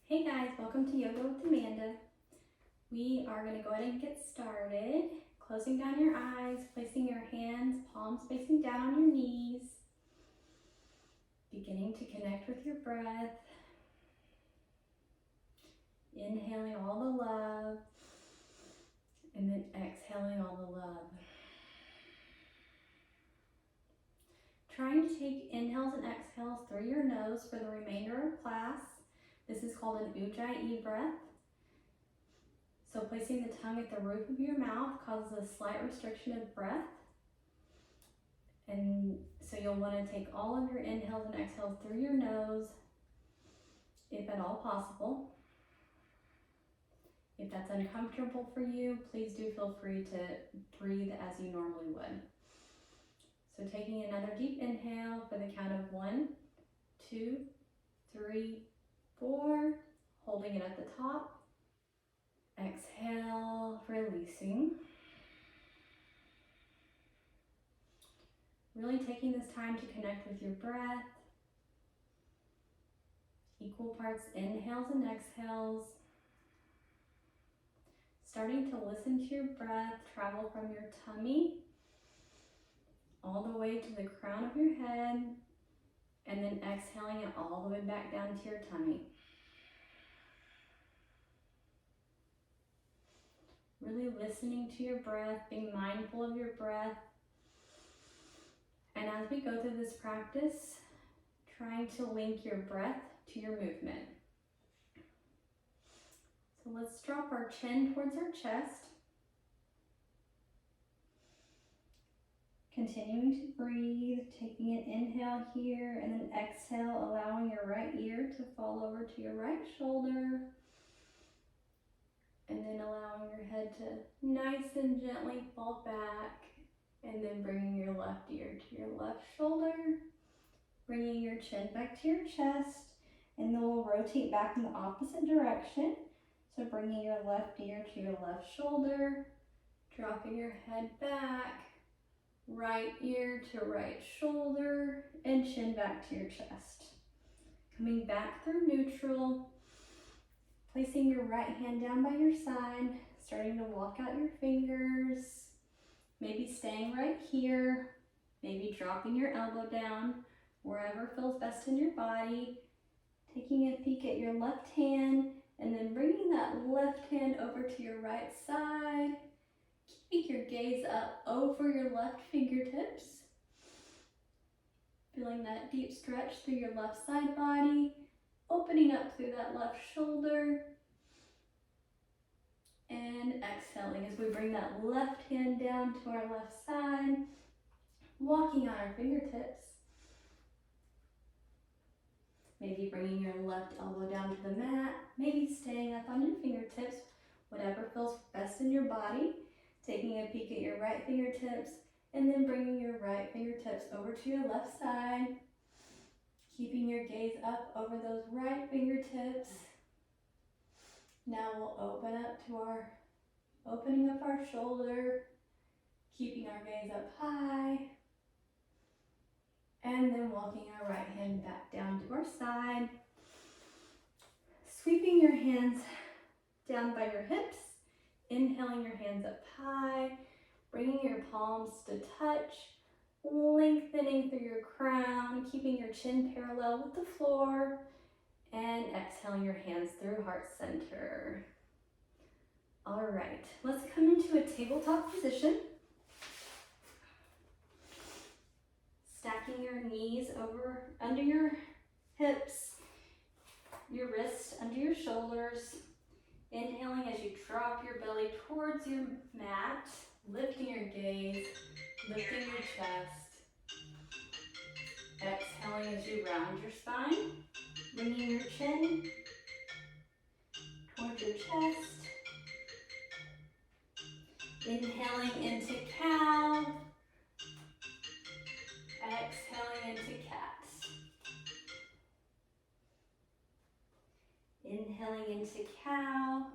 Hey guys, welcome to Yoga with Amanda. We are going to go ahead and get started. Closing down your eyes, placing your hands, palms facing down on your knees. Beginning to connect with your breath. Inhaling all the love, and then exhaling all the love. Trying to take inhales and exhales through your nose for the remainder of class. This is called an Ujjayi breath. So placing the tongue at the roof of your mouth causes a slight restriction of breath. And so you'll want to take all of your inhales and exhales through your nose, if at all possible. If that's uncomfortable for you, please do feel free to breathe as you normally would. So taking another deep inhale for the count of 1, 2, 3, 4, holding it at the top. Exhale, releasing. Really taking this time to connect with your breath. Equal parts inhales and exhales. Starting to listen to your breath travel from your tummy all the way to the crown of your head, and then exhaling it all the way back down to your tummy. Really listening to your breath, being mindful of your breath. And as we go through this practice, trying to link your breath to your movement. So let's drop our chin towards our chest. Continuing to breathe, taking an inhale here and then exhale, allowing your right ear to fall over to your right shoulder. And then allowing your head to nice and gently fall back. And then bringing your left ear to your left shoulder. Bringing your chin back to your chest. And then we'll rotate back in the opposite direction. So bringing your left ear to your left shoulder. Dropping your head back. Right ear to right shoulder. And chin back to your chest. Coming back through neutral. Placing your right hand down by your side, starting to walk out your fingers, maybe staying right here, maybe dropping your elbow down, wherever feels best in your body. Taking a peek at your left hand, and then bringing that left hand over to your right side. Keeping your gaze up over your left fingertips. Feeling that deep stretch through your left side body. Opening up through that left shoulder. And exhaling as we bring that left hand down to our left side. Walking on our fingertips. Maybe bringing your left elbow down to the mat. Maybe staying up on your fingertips. Whatever feels best in your body. Taking a peek at your right fingertips. And then bringing your right fingertips over to your left side. Keeping your gaze up over those right fingertips. Now we'll opening up our shoulder, keeping our gaze up high, and then walking our right hand back down to our side. Sweeping your hands down by your hips, inhaling your hands up high, bringing your palms to touch, lengthening through your crown, keeping your chin parallel with the floor, and exhaling your hands through heart center. All right, let's come into a tabletop position. Stacking your knees over under your hips, your wrists under your shoulders. Inhaling as you drop your belly towards your mat, lifting your gaze, lifting your chest. Exhaling as you round your spine. Bringing your chin towards your chest. Inhaling into cow. Exhaling into cat. Inhaling into cow.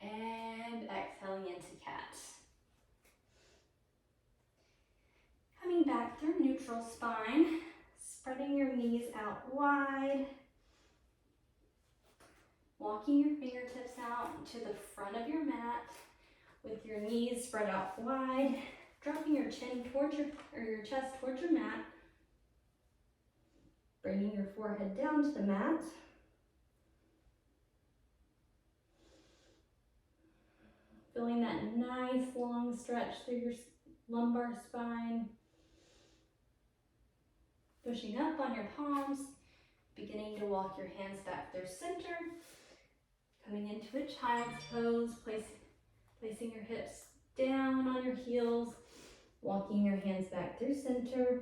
And exhaling into cat. Coming back through neutral spine. Spreading your knees out wide. walking your fingertips out to the front of your mat with your knees spread out wide, dropping your chin towards your chest towards your mat, bringing your forehead down to the mat. Feeling that nice long stretch through your lumbar spine. Pushing up on your palms, beginning to walk your hands back through center, coming into a child's pose, placing your hips down on your heels, walking your hands back through center.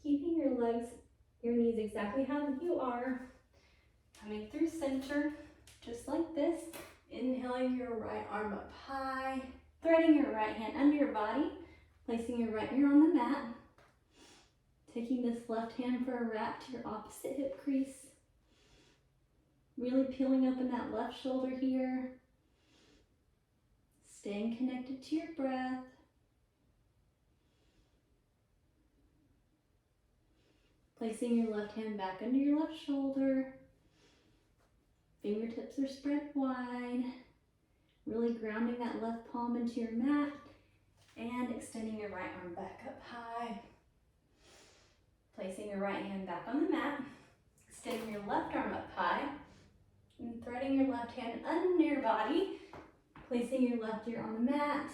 Keeping your legs, your knees exactly how you are, coming through center, just like this. Inhaling your right arm up high, threading your right hand under your body, placing your right ear on the mat, taking this left hand for a wrap to your opposite hip crease, really peeling open that left shoulder here, staying connected to your breath. Placing your left hand back under your left shoulder. Fingertips are spread wide. Really grounding that left palm into your mat and extending your right arm back up high. Placing your right hand back on the mat. Extending your left arm up high. And threading your left hand under your body. Placing your left ear on the mat.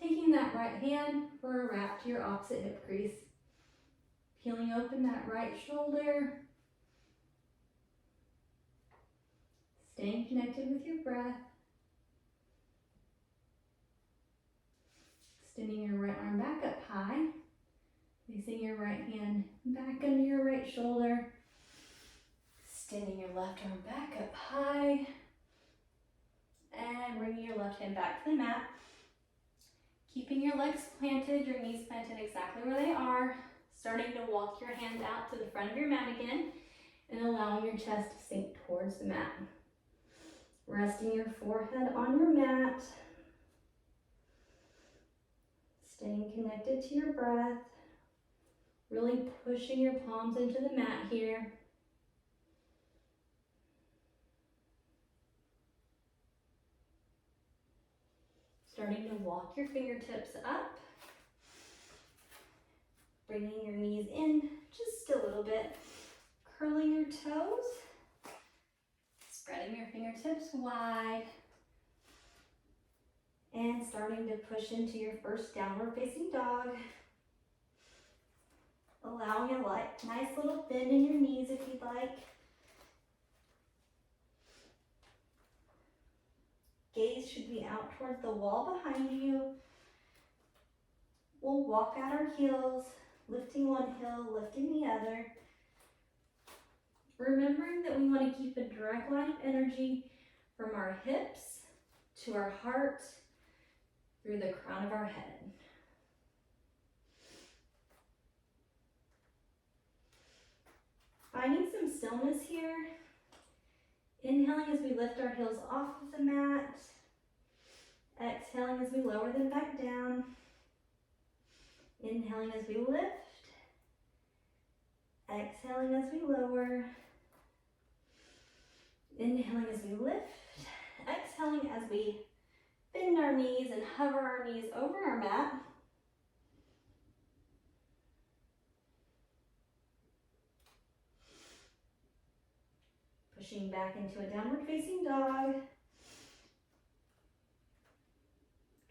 Taking that right hand for a wrap to your opposite hip crease. Peeling open that right shoulder. Staying connected with your breath. Extending your right arm back up high. Placing your right hand back under your right shoulder. Extending your left arm back up high. And bringing your left hand back to the mat. Keeping your legs planted, your knees planted exactly where they are. Starting to walk your hands out to the front of your mat again and allowing your chest to sink towards the mat. Resting your forehead on your mat. Staying connected to your breath. Really pushing your palms into the mat here. Starting to walk your fingertips up. Bringing your knees in just a little bit. Curling your toes. Spreading your fingertips wide. And starting to push into your first downward facing dog. Allowing a nice little bend in your knees if you'd like. Gaze should be out towards the wall behind you. We'll walk at our heels, lifting one heel, lifting the other. Remembering that we want to keep a direct line of energy from our hips to our heart through the crown of our head. Finding some stillness here. Inhaling as we lift our heels off of the mat. Exhaling as we lower them back down. Inhaling as we lift. Exhaling as we lower. Inhaling as we lift. Exhaling as we bend our knees and hover our knees over our mat. Pushing back into a downward facing dog.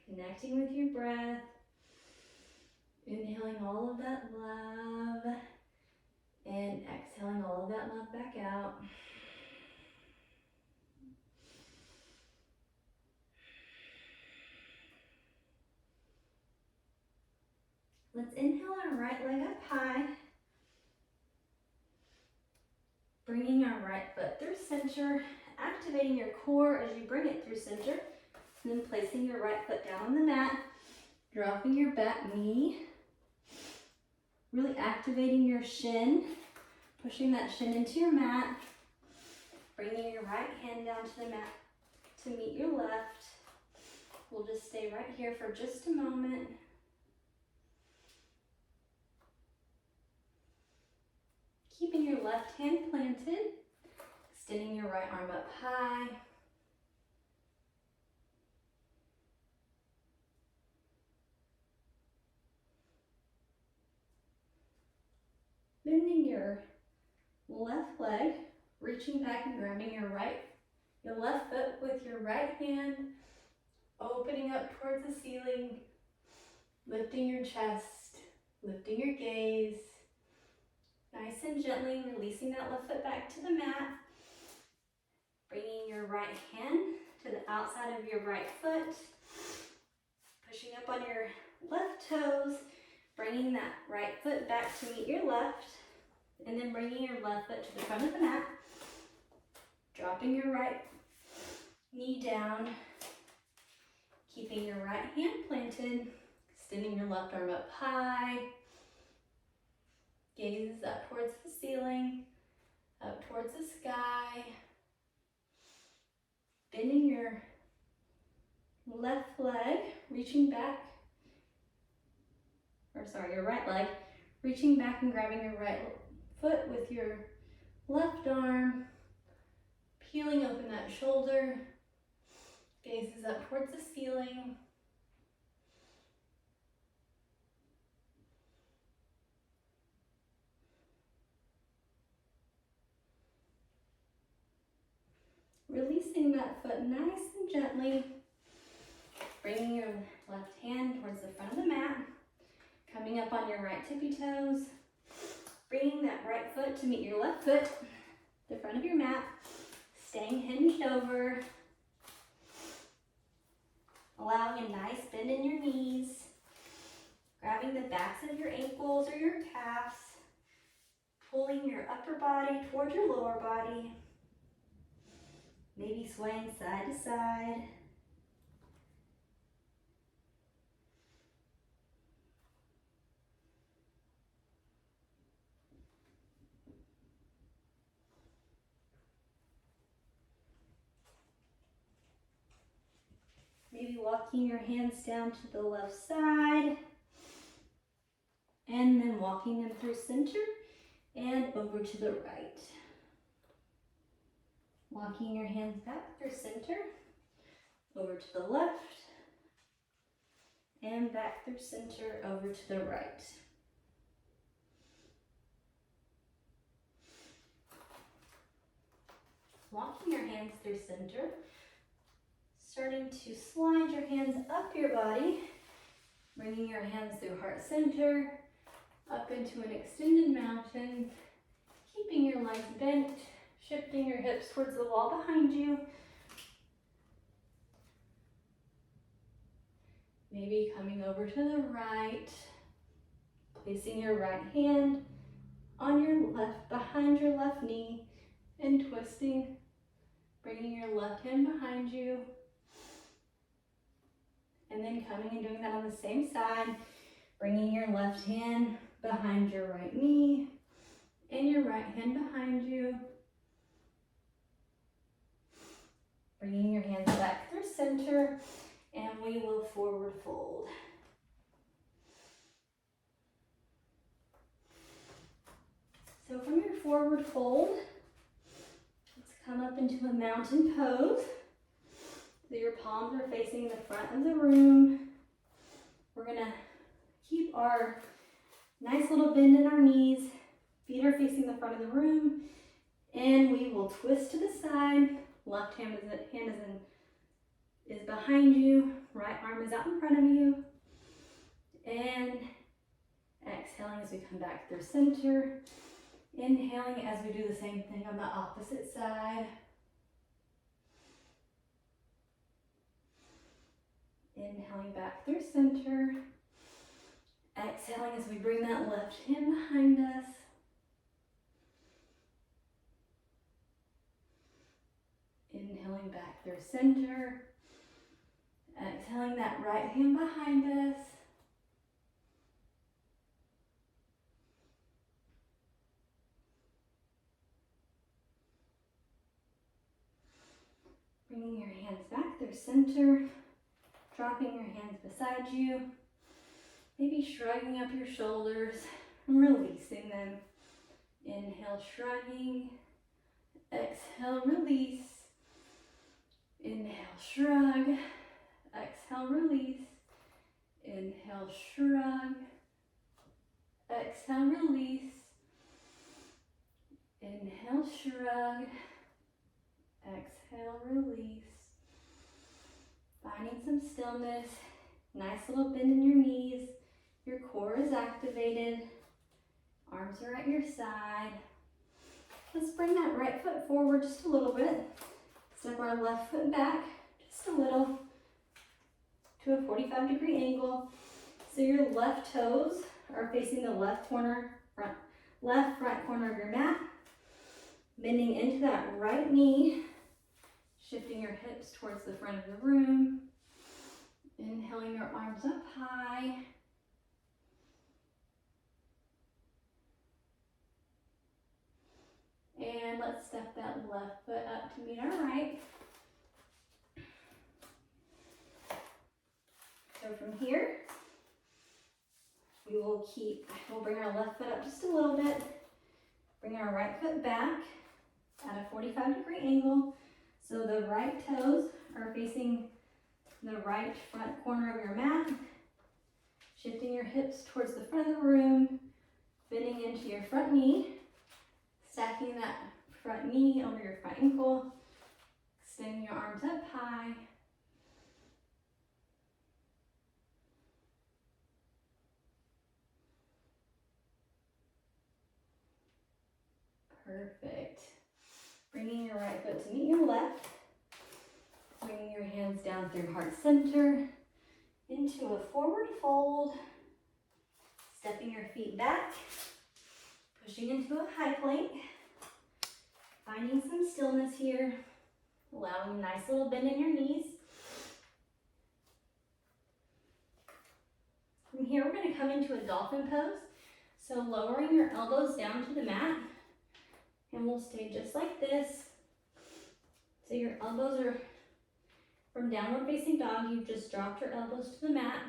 Connecting with your breath. Inhaling all of that love. And exhaling all of that love back out. Let's inhale our right leg up high. Bringing our right foot through center, activating your core as you bring it through center, and then placing your right foot down on the mat, dropping your back knee, really activating your shin, pushing that shin into your mat, bringing your right hand down to the mat to meet your left, We'll just stay right here for just a moment. Keeping your left hand planted, extending your right arm up high. Bending your left leg, reaching back and grabbing your left foot with your right hand, opening up towards the ceiling, lifting your chest, lifting your gaze. Nice and gently releasing that left foot back to the mat. Bringing your right hand to the outside of your right foot. Pushing up on your left toes. Bringing that right foot back to meet your left. And then bringing your left foot to the front of the mat. Dropping your right knee down. Keeping your right hand planted. Extending your left arm up high. Gaze up towards the ceiling, up towards the sky. Bending your left leg, your right leg, reaching back and grabbing your right foot with your left arm, peeling open that shoulder, gazes up towards the ceiling. Releasing that foot nice and gently, bringing your left hand towards the front of the mat, coming up on your right tippy toes, bringing that right foot to meet your left foot, the front of your mat, staying hinged over, allowing a nice bend in your knees, grabbing the backs of your ankles or your calves, pulling your upper body towards your lower body, maybe swaying side to side. Maybe walking your hands down to the left side and then walking them through center and over to the right. Walking your hands back through center, over to the left, and back through center, over to the right. Walking your hands through center, starting to slide your hands up your body, bringing your hands through heart center, up into an extended mountain, keeping your legs bent, shifting your hips towards the wall behind you. Maybe coming over to the right, placing your right hand on your left, behind your left knee, and twisting, bringing your left hand behind you, and then coming and doing that on the same side, bringing your left hand behind your right knee, and your right hand behind you, bringing your hands back through center, and we will forward fold. So from your forward fold, let's come up into a mountain pose. So your palms are facing the front of the room. We're gonna keep our nice little bend in our knees. Feet are facing the front of the room, and we will twist to the side. Left hand is behind you. Right arm is out in front of you. And exhaling as we come back through center. Inhaling as we do the same thing on the opposite side. Inhaling back through center. Exhaling as we bring that left hand behind us. Inhaling back through center. Exhaling that right hand behind us. Bringing your hands back through center. dropping your hands beside you, maybe shrugging up your shoulders and releasing them. Inhale, shrugging. Exhale, release. Inhale, shrug. Exhale, release. Inhale, shrug. Exhale, release. Inhale, shrug. Exhale, release. Finding some stillness. Nice little bend in your knees. Your core is activated. Arms are at your side. Let's bring that right foot forward just a little bit. Step our left foot back just a little to a 45-degree angle. So your left toes are facing the left front corner of your mat. Bending into that right knee. Shifting your hips towards the front of the room. Inhaling your arms up high. And let's step that left foot up to meet our right. So from here, we'll bring our left foot up just a little bit. Bring our right foot back at a 45-degree angle. So the right toes are facing the right front corner of your mat. Shifting your hips towards the front of the room. Bending into your front knee. Stacking that front knee over your front ankle. Extending your arms up high. Perfect. Bringing your right foot to meet your left. Bringing your hands down through heart center into a forward fold. Stepping your feet back. Pushing into a high plank. Finding some stillness here. Allowing a nice little bend in your knees. From here, we're going to come into a dolphin pose. So lowering your elbows down to the mat. And we'll stay just like this. So your elbows are from downward facing dog. You've just dropped your elbows to the mat.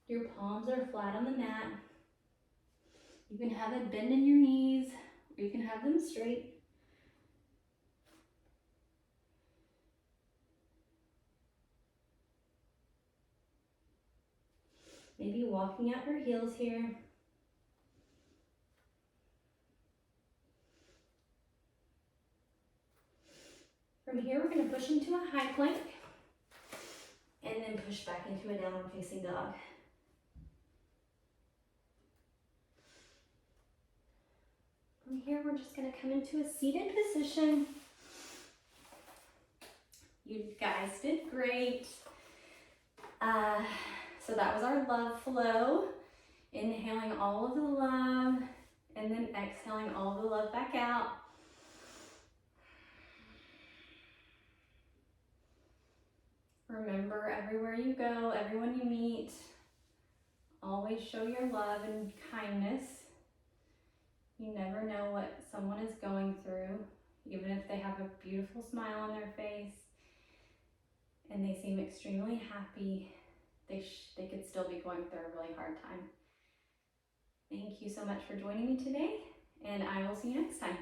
Your palms are flat on the mat. You can have a bend in your knees, or you can have them straight. Maybe walking out your heels here. From here, we're going to push into a high plank and then push back into a downward facing dog. From here, we're just going to come into a seated position. You guys did great. So that was our love flow. Inhaling all of the love and then exhaling all the love back out. Remember, everywhere you go, everyone you meet, always show your love and kindness. You never know what someone is going through, even if they have a beautiful smile on their face and they seem extremely happy, they could still be going through a really hard time. Thank you so much for joining me today, and I will see you next time.